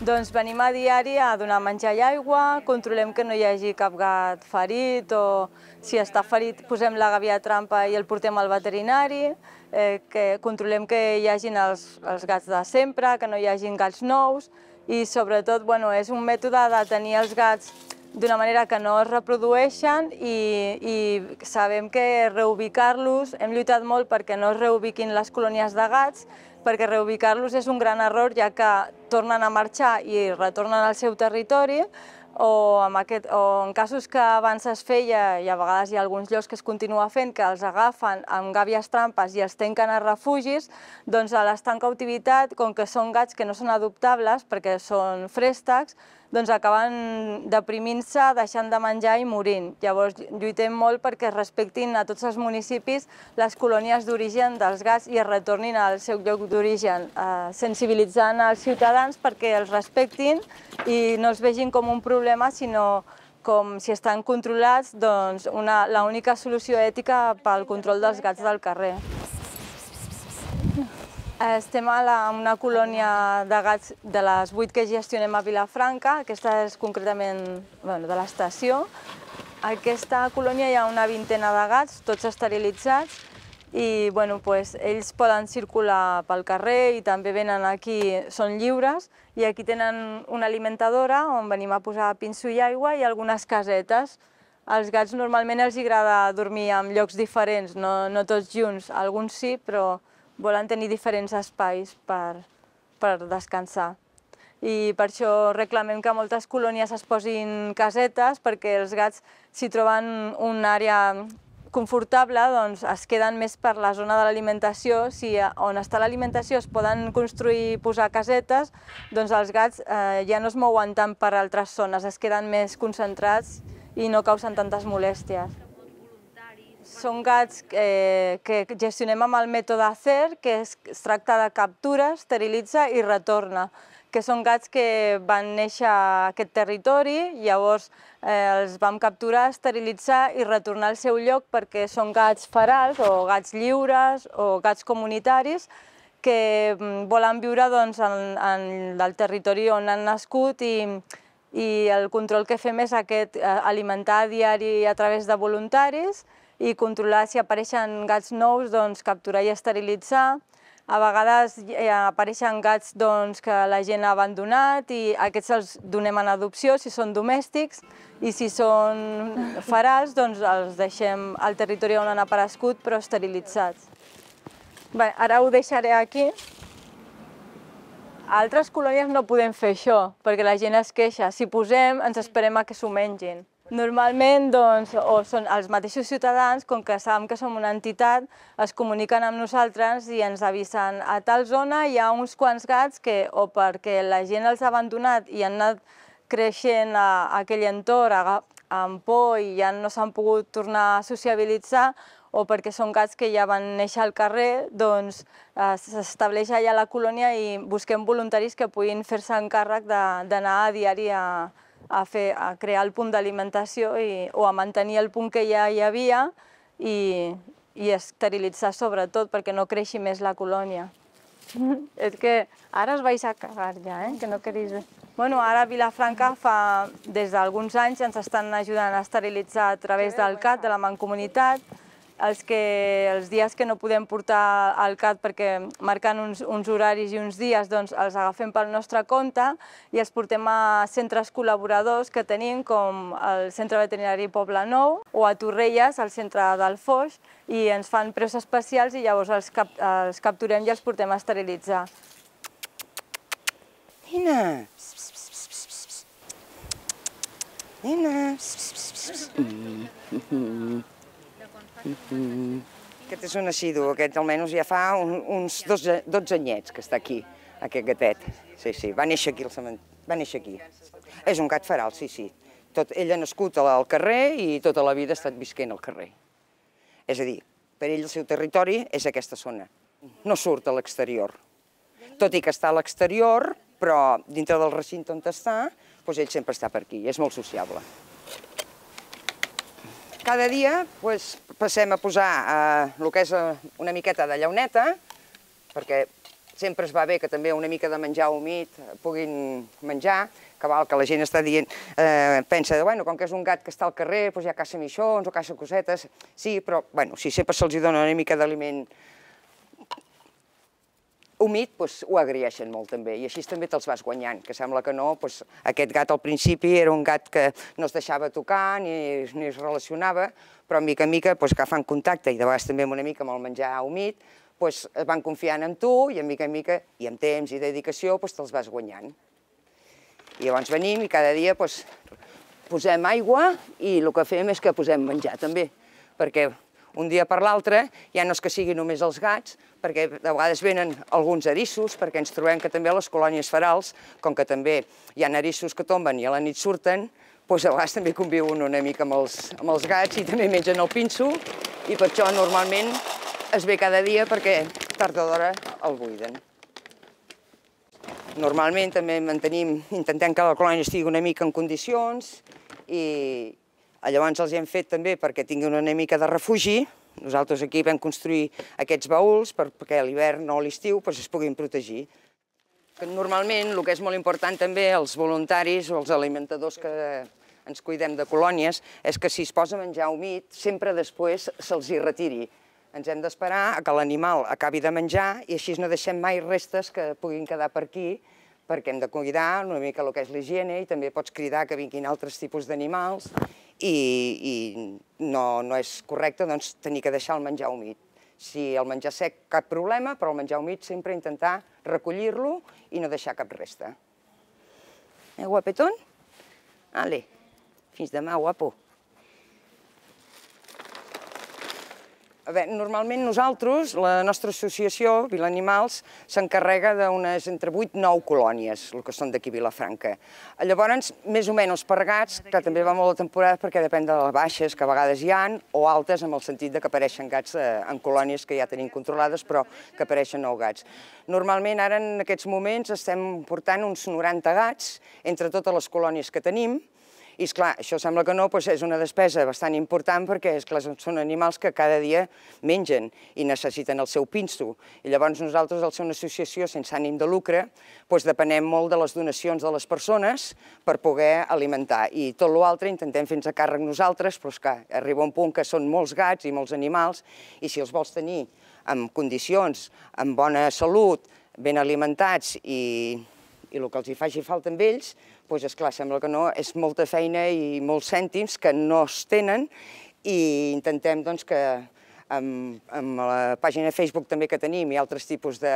Doncs venim a diari a donar menjar i aigua, controlem que no hi hagi cap gat ferit o si està ferit posem la gàbia trampa i el portem al veterinari, que controlem que hi hagin els gats de sempre, que no hi hagin gats nous i sobretot és un mètode de tenir els gats d'una manera que no es reprodueixen i sabem que reubicar-los, hem lluitat molt perquè no es reubiquin les colònies de gats, perquè reubicar-los és un gran error, ja que tornen a marxar i retornen al seu territori, o en casos que abans es feia, i a vegades hi ha alguns llocs que es continua fent, que els agafen amb gàbies trampes i els tanquen a refugis, doncs a l'estar en cautivitat, com que són gats que no són adoptables perquè són préstecs, doncs acaben deprimint-se, deixant de menjar i morint. Llavors lluitem molt perquè es respectin a tots els municipis les colònies d'origen dels gats i es retornin al seu lloc d'origen, sensibilitzant els ciutadans perquè els respectin i no els vegin com un problema, sinó com si estan controlats, doncs l'única solució ètica pel control dels gats del carrer. Estem en una colònia de gats de les 8 que gestionem a Vilafranca, aquesta és concretament de l'estació. A aquesta colònia hi ha una vintena de gats, tots esterilitzats, i ells poden circular pel carrer i també venen aquí, són lliures, i aquí tenen una alimentadora on venim a posar pinso i aigua i algunes casetes. Als gats normalment els agrada dormir en llocs diferents, no tots junts, alguns sí, però volen tenir diferents espais per descansar. I per això reclamem que a moltes colònies es posin casetes, perquè els gats, si troben una àrea confortable, doncs es queden més per la zona de l'alimentació. Si on està l'alimentació es poden construir i posar casetes, doncs els gats ja no es mouen tant per altres zones, es queden més concentrats i no causen tantes molèsties. Són gats que gestionem amb el mètode CER, que es tracta de captura, esterilitza i retorna, que són gats que van néixer a aquest territori, llavors els vam capturar, esterilitzar i retornar al seu lloc perquè són gats ferals o gats lliures o gats comunitaris que volen viure en el territori on han nascut i el control que fem és aquest, alimentar a diari a través de voluntaris i controlar si apareixen gats nous, doncs capturar i esterilitzar. A vegades apareixen gats que la gent ha abandonat i aquests els donem en adopció si són domèstics i si són ferals doncs els deixem al territori on han aparegut però esterilitzats. Bé, ara ho deixaré aquí. A altres colònies no podem fer això perquè la gent es queixa. Si posem ens esperem a que s'ho mengin. Normalment són els mateixos ciutadans, com que sabem que som una entitat, es comuniquen amb nosaltres i ens avisen a tal zona hi ha uns quants gats que o perquè la gent els ha abandonat i han anat creixent a aquell entorn amb por i ja no s'han pogut tornar a sociabilitzar o perquè són gats que ja van néixer al carrer, doncs s'estableix allà la colònia i busquem voluntaris que puguin fer-se encàrrec d'anar a diari a crear el punt d'alimentació o a mantenir el punt que ja hi havia i esterilitzar sobretot perquè no creixi més la colònia. És que ara us vais a cagar ja, que no queréis ver. Bueno, ara a Vilafranca des d'alguns anys ens estan ajudant a esterilitzar a través del CAT, de la Mancomunitat. Els dies que no podem portar el CAT perquè marquen uns horaris i uns dies, doncs els agafem pel nostre compte i els portem a centres col·laboradors que tenim, com el Centre Veterinari Poble Nou o a Torrelles, al centre del Foix, i ens fan preus especials i llavors els capturem i els portem a esterilitzar. Nina! Nina! Aquest és un assidu, aquest almenys ja fa uns 12 anyets que està aquí, aquest gatet. Sí, va néixer aquí, És un gat feral, sí. Ell ha nascut al carrer i tota la vida ha estat visquent al carrer. És a dir, per ell el seu territori és aquesta zona, no surt a l'exterior. Tot i que està a l'exterior, però dintre del recinte on està, ell sempre està per aquí, és molt sociable. Cada dia passem a posar el que és una miqueta de llauneta, perquè sempre es va bé que també una mica de menjar humit puguin menjar, que val que la gent està dient, pensa, bueno, com que és un gat que està al carrer, doncs ja caça mixons o caça cosetes, sí, però, bueno, si sempre se'ls dona una mica d'aliment humit, doncs ho agraeixen molt també, i així també te'ls vas guanyant, que sembla que no, doncs aquest gat al principi era un gat que no es deixava tocar ni es relacionava, però mica en mica, doncs agafant contacte, i de vegades també una mica amb el menjar humit, doncs es van confiant en tu, i mica en mica, i amb temps i dedicació, doncs te'ls vas guanyant. I llavors venim i cada dia posem aigua i el que fem és que posem menjar també, perquè un dia per l'altre ja no és que siguin només els gats, perquè de vegades venen alguns erissos, perquè ens trobem que també a les colònies ferals, com que també hi ha erissos que tomben i a la nit surten, doncs a vegades també conviuen una mica amb els gats i també mengen el pinso, i per això normalment es ve cada dia perquè tard o d'hora el buiden. Normalment també intentem que la colònia estigui una mica en condicions i llavors els hem fet també perquè tinguin una mica de refugi. Nosaltres aquí vam construir aquests baüls perquè a l'hivern o a l'estiu es puguin protegir. Normalment el que és molt important també els voluntaris o els alimentadors que ens cuidem de colònies és que si es posa menjar humit sempre després se'ls hi retiri. Ens hem d'esperar que l'animal acabi de menjar i així no deixem mai restes que puguin quedar per aquí, perquè hem de cuidar una mica el que és l'higiene i també pots cridar que vinguin altres tipus d'animals i no és correcte tenir que deixar el menjar humit. Si el menjar sec, cap problema, però el menjar humit sempre intentar recollir-lo i no deixar cap resta. Guapetón? Ale, fins demà, guapo. Normalment nosaltres, la nostra associació, Vilanimals, s'encarrega d'unes entre 8 i 9 colònies, el que són d'aquí Vilafranca. Llavors, més o menys per gats, que també va molt la temporada perquè depèn de les baixes que a vegades hi ha, o altes en el sentit que apareixen gats en colònies que ja tenim controlades, però que apareixen 9 gats. Normalment, ara en aquests moments, estem portant uns 90 gats entre totes les colònies que tenim. I, esclar, això sembla que no, és una despesa bastant important perquè són animals que cada dia mengen i necessiten el seu pinso. I llavors nosaltres, al ser una associació sense ànim de lucre, depenem molt de les donacions de les persones per poder alimentar. I tot l'altre intentem fer-nos a càrrec nosaltres, però és que arriba un punt que són molts gats i molts animals i si els vols tenir en condicions, amb bona salut, ben alimentats i el que els hi faci falta amb ells, doncs, esclar, sembla que no, és molta feina i molts cèntims que no es tenen i intentem que amb la pàgina de Facebook també que tenim i altres tipus de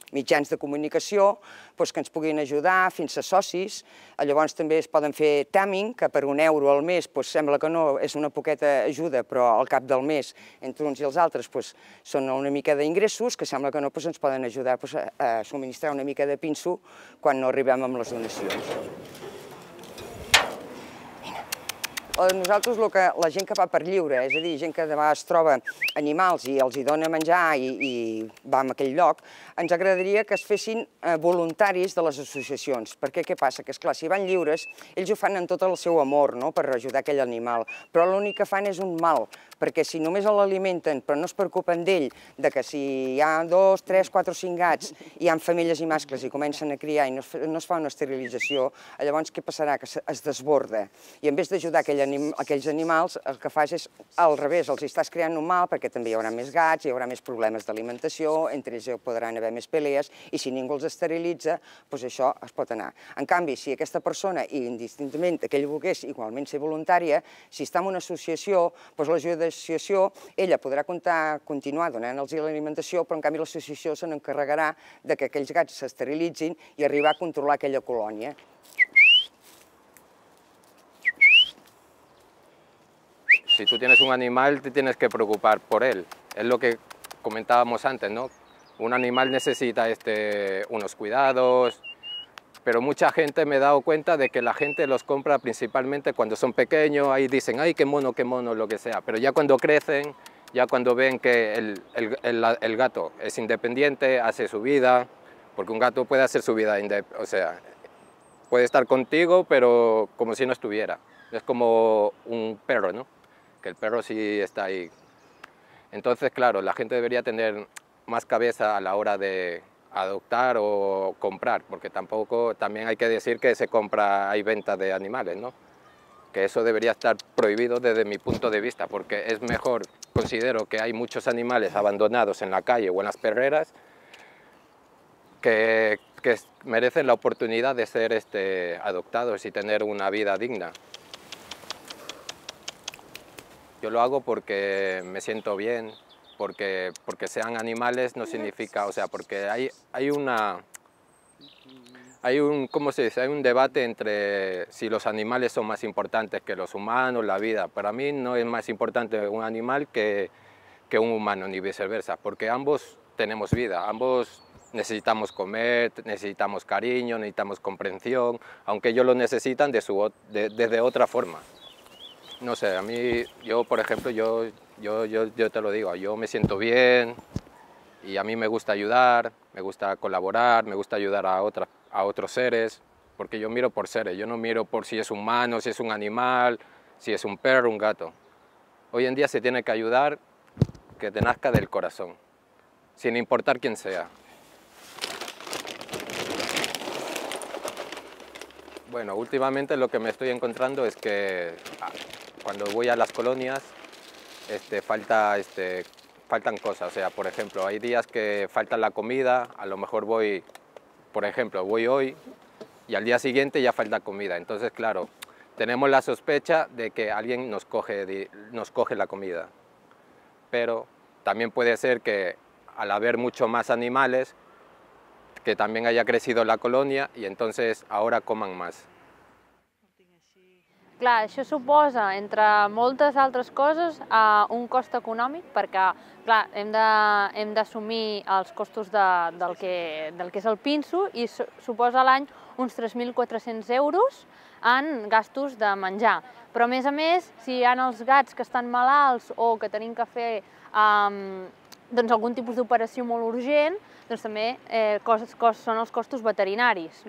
mitjans de comunicació que ens puguin ajudar, fins a socis. Llavors també es poden fer timing, que per €1 al mes sembla que no, és una poqueta ajuda, però al cap del mes, entre uns i els altres, són una mica d'ingressos, que sembla que no ens poden ajudar a subministrar una mica de pinso quan no arribem amb les donacions. Nosaltres, la gent que va per lliure, és a dir, gent que de vegades troba animals i els hi dona menjar i va a aquell lloc, ens agradaria que es fessin voluntaris de les associacions, perquè què passa? Que, esclar, si van lliures, ells ho fan amb tot el seu amor, per ajudar aquell animal, però l'únic que fan és un mal, perquè si només l'alimenten però no es preocupen d'ell, que si hi ha 2, 3, 4 o 5 gats, hi ha femelles i mascles i comencen a criar i no es fa una esterilització, llavors què passarà? Que es desborda. I en vez d'ajudar aquells animals, el que fas és al revés, els estàs creant un mal perquè també hi haurà més gats, hi haurà més problemes d'alimentació, entre ells podran haver més pelees i si ningú els esterilitza, doncs això es pot anar. En canvi, si aquesta persona, i indistintament que ell volgués igualment ser voluntària, si està en una associació, doncs l'associació, ella podrà continuar donant-los l'alimentació, però en canvi l'associació se n'encarregarà que aquells gats s'esterilitzin i arribar a controlar aquella colònia. Si tú tienes un animal, te tienes que preocupar por él. Es lo que comentábamos antes, ¿no? Un animal necesita unos cuidados, pero mucha gente me he dado cuenta de que la gente los compra principalmente cuando son pequeños, ahí dicen, ay, qué mono, lo que sea, pero ya cuando crecen, ya cuando ven que el gato es independiente, hace su vida, porque un gato puede hacer su vida, o sea, puede estar contigo, pero como si no estuviera. Es como un perro, ¿no? Que el perro sí está ahí. Entonces, claro, la gente debería tener más cabeza a la hora de adoptar o comprar, porque tampoco, también hay que decir que se compra, hay venta de animales, ¿no? Que eso debería estar prohibido desde mi punto de vista, porque es mejor, considero que hay muchos animales abandonados en la calle o en las perreras que merecen la oportunidad de ser adoptados y tener una vida digna. Yo lo hago porque me siento bien, porque sean animales no significa, o sea, porque hay ¿cómo se dice? Hay un debate entre si los animales son más importantes que los humanos, la vida. Para mí no es más importante un animal que un humano, ni viceversa, porque ambos tenemos vida, ambos necesitamos comer, necesitamos cariño, necesitamos comprensión, aunque ellos lo necesitan desde otra forma. No sé, a mí, yo por ejemplo, yo te lo digo, yo me siento bien y a mí me gusta ayudar, me gusta colaborar, me gusta ayudar a otros seres, porque yo miro por seres, yo no miro por si es humano, si es un animal, si es un perro, un gato. Hoy en día se tiene que ayudar que te nazca del corazón, sin importar quién sea. Bueno, últimamente lo que me estoy encontrando es que cuando voy a las colonias faltan cosas. O sea, por ejemplo, hay días que falta la comida, a lo mejor voy hoy y al día siguiente ya falta comida. Entonces, claro, tenemos la sospecha de que alguien nos coge la comida. Pero también puede ser que al haber mucho más animales, que también haya crecido la colonia i entonces ahora coman más. Clar, això suposa, entre moltes altres coses, un cost econòmic, perquè clar, hem d'assumir els costos del que és el pinso i suposa a l'any uns 3.400 euros en gastos de menjar. Però a més, si hi ha els gats que estan malalts o que tenim que fer algun tipus d'operació molt urgent, doncs també són els costos veterinaris.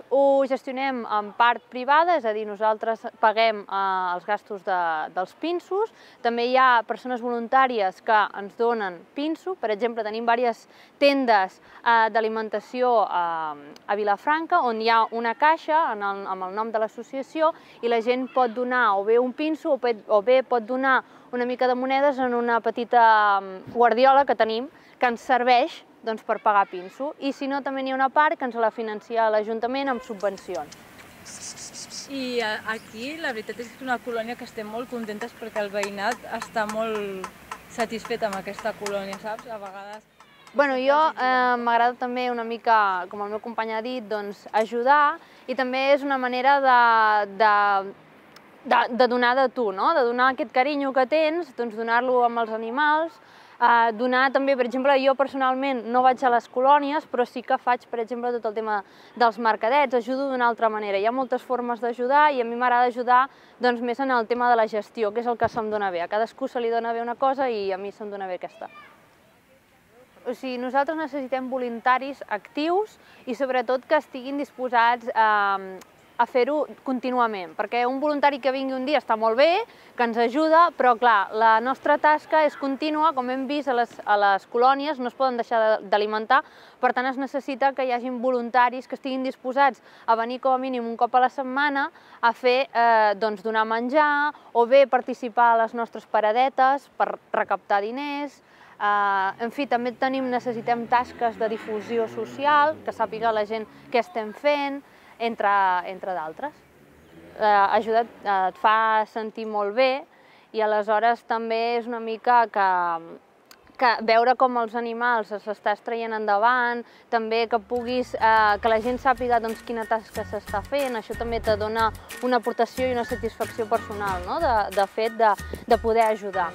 Ho gestionem en part privada, és a dir, nosaltres paguem els gastos dels pinsos. També hi ha persones voluntàries que ens donen pinso. Per exemple, tenim diverses tendes d'alimentació a Vilafranca on hi ha una caixa amb el nom de l'associació i la gent pot donar o bé un pinso o bé pot donar una mica de monedes en una petita guardiola que tenim que ens serveix per pagar pinso. I si no, també n'hi ha una part que ens la financia l'Ajuntament amb subvencions. I aquí la veritat és que és una colònia que estem molt contentes perquè el veïnat està molt satisfet amb aquesta colònia, saps? A vegades... Bueno, jo m'agrada també una mica, com el meu company ha dit, ajudar i també és una manera de donar de tu, de donar aquest carinyo que tens, donar-lo amb els animals, donar també, per exemple, jo personalment no vaig a les colònies, però sí que faig, per exemple, tot el tema dels mercadets, ajudo d'una altra manera. Hi ha moltes formes d'ajudar i a mi m'agrada ajudar més en el tema de la gestió, que és el que se'm dona bé. A cadascú se li dona bé una cosa i a mi se'm dona bé aquesta. O sigui, nosaltres necessitem voluntaris actius i sobretot que estiguin disposats a fer-ho contínuament, perquè un voluntari que vingui un dia està molt bé, que ens ajuda, però clar, la nostra tasca és contínua, com hem vist a les colònies, no es poden deixar d'alimentar, per tant es necessita que hi hagin voluntaris que estiguin disposats a venir com a mínim un cop a la setmana a fer, donar menjar, o bé participar a les nostres paradetes per recaptar diners. En fi, també necessitem tasques de difusió social, que sàpiga la gent què estem fent, entre d'altres. Ajuda, et fa sentir molt bé i aleshores també és una mica que veure com els animals s'estàs traient endavant, també que la gent sàpiga quina tasca s'està fent, això també te dona una aportació i una satisfacció personal, de fet, de poder ajudar.